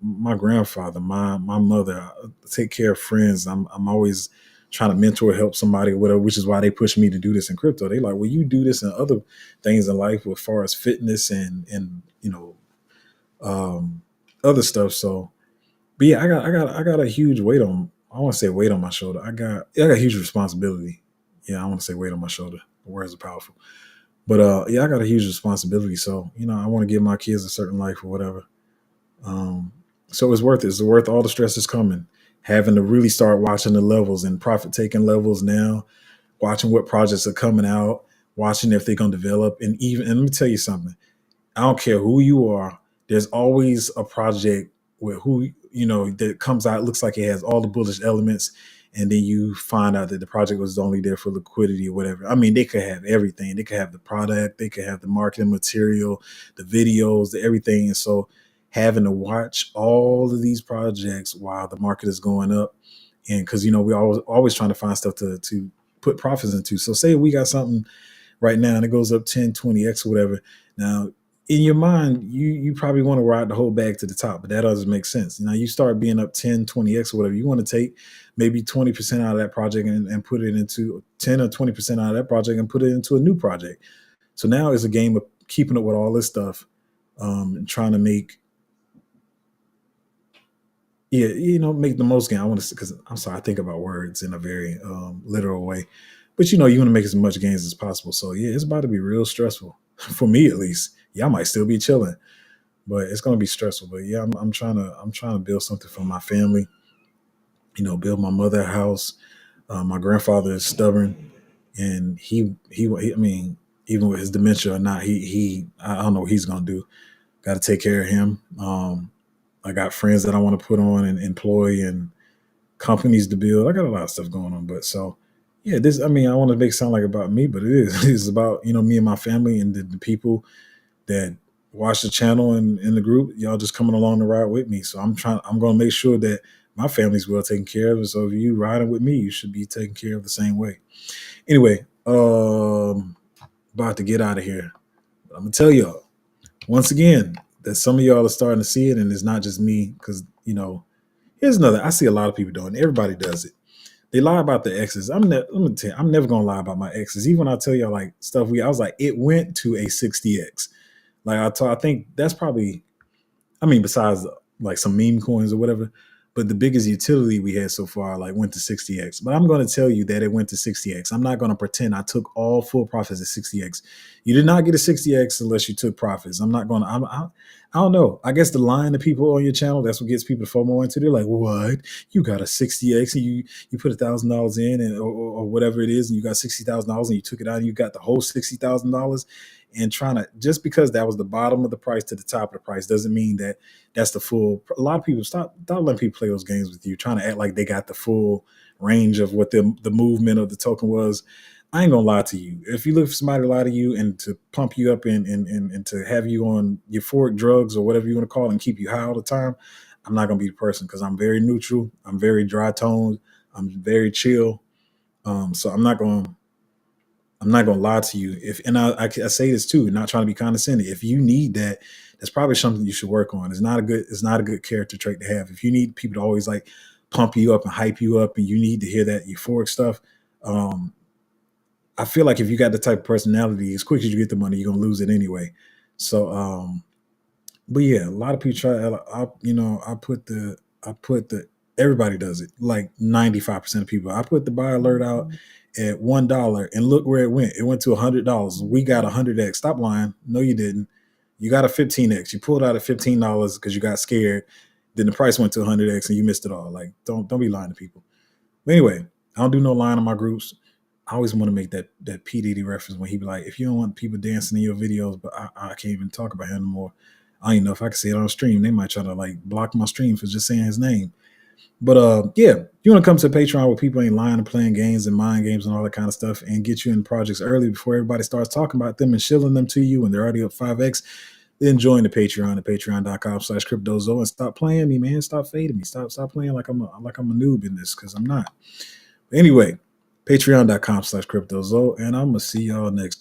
[SPEAKER 1] my grandfather, my mother, I take care of friends. I'm always trying to mentor, help somebody, whatever, which is why they push me to do this in crypto. They like, well, you do this in other things in life as far as fitness and other stuff. So, but yeah, I got a huge weight on. I want to say weight on my shoulder. I got a huge responsibility. Yeah, I want to say weight on my shoulder. Words are powerful. But yeah, I got a huge responsibility. So, I want to give my kids a certain life or whatever. So it's worth it. It's worth all the stress that's coming. Having to really start watching the levels and profit taking levels now, watching what projects are coming out, watching if they're gonna develop. And let me tell you something. I don't care who you are, there's always a project where that comes out, looks like it has all the bullish elements, and then you find out that the project was only there for liquidity or whatever. I mean, they could have everything. They could have the product, they could have the marketing material, the videos, the everything. And so having to watch all of these projects while the market is going up, and because we're always trying to find stuff to put profits into. So say we got something right now and it goes up 10, 20x or whatever. Now, in your mind, you probably want to ride the whole bag to the top, but that doesn't make sense. You start being up 10, 20x or whatever. You want to take maybe 20% out of that project and put it into 10 or 20% out of that project and put it into a new project. So now it's a game of keeping up with all this stuff, and trying to make the most gain. I want to, because I'm sorry, I think about words in a very literal way, but you want to make as much gains as possible. So yeah, it's about to be real stressful for me, at least. Yeah, I might still be chilling, but it's going to be stressful. But yeah, I'm trying to build something for my family. Build my mother a house. My grandfather is stubborn, and he I mean, even with his dementia or not, I don't know what he's going to do. Got to take care of him. I got friends that I want to put on and employ, and companies to build. I got a lot of stuff going on, but so yeah, I want to make it sound like about me, but it is. It's about me and my family and the people that watch the channel and in the group. Y'all just coming along the ride with me. So I'm going to make sure that my family's well taken care of. And so if you riding with me, you should be taken care of the same way. Anyway, about to get out of here. I'm gonna tell y'all once again that some of y'all are starting to see it, and it's not just me, because here's another. I see a lot of people doing it. Everybody does it. They lie about the exes. Let me tell you, I'm never gonna lie about my exes. Even when I tell y'all like stuff, I was like, it went to a 60x. Like I think that's probably, besides like some meme coins or whatever, but the biggest utility we had so far like went to 60x. But I'm going to tell you that it went to 60x. I'm not going to pretend I took all full profits at 60x. You did not get a 60x unless you took profits. I'm not going to. I don't know. I guess the line of people on your channel, that's what gets people to FOMO into. They're like, what? You got a 60x and you put $1,000 in and or whatever it is, and you got $60,000 and you took it out and you got the whole $60,000. And trying to, just because that was the bottom of the price to the top of the price doesn't mean that that's the full. A lot of people stop letting people play those games with you, trying to act like they got the full range of what the movement of the token was. I ain't gonna lie to you. If you look for somebody to lie to you and to pump you up and to have you on euphoric drugs or whatever you want to call it and keep you high all the time, I'm not gonna be the person, because I'm very neutral. I'm very dry toned. I'm very chill. So I'm not gonna lie to you. I say this too, not trying to be condescending. If you need that, that's probably something you should work on. It's not a good character trait to have. If you need people to always like pump you up and hype you up, and you need to hear that euphoric stuff, I feel like if you got the type of personality, as quick as you get the money, you're gonna lose it anyway. So, but yeah, a lot of people try. I put the everybody does it. Like 95% of people, I put the buy alert out at $1, and look where it went. It went to $100. We got 100x. Stop lying. No, you didn't. You got a 15x. You pulled out at $15 because you got scared. Then the price went to 100x and you missed it all. Like, don't be lying to people. But anyway, I don't do no lying on my groups. I always want to make that P. Diddy reference when he be like, if you don't want people dancing in your videos, but I can't even talk about him anymore. I don't even know if I can say it on stream. They might try to like block my stream for just saying his name. But yeah, you want to come to Patreon where people ain't lying and playing games and mind games and all that kind of stuff, and get you in projects early before everybody starts talking about them and shilling them to you, and they're already up 5x. Then join the Patreon at patreon.com/cryptozo and stop playing me, man. Stop fading me. Stop playing like I'm a noob in this, because I'm not. Anyway, patreon.com/cryptozo, and I'm gonna see y'all next time.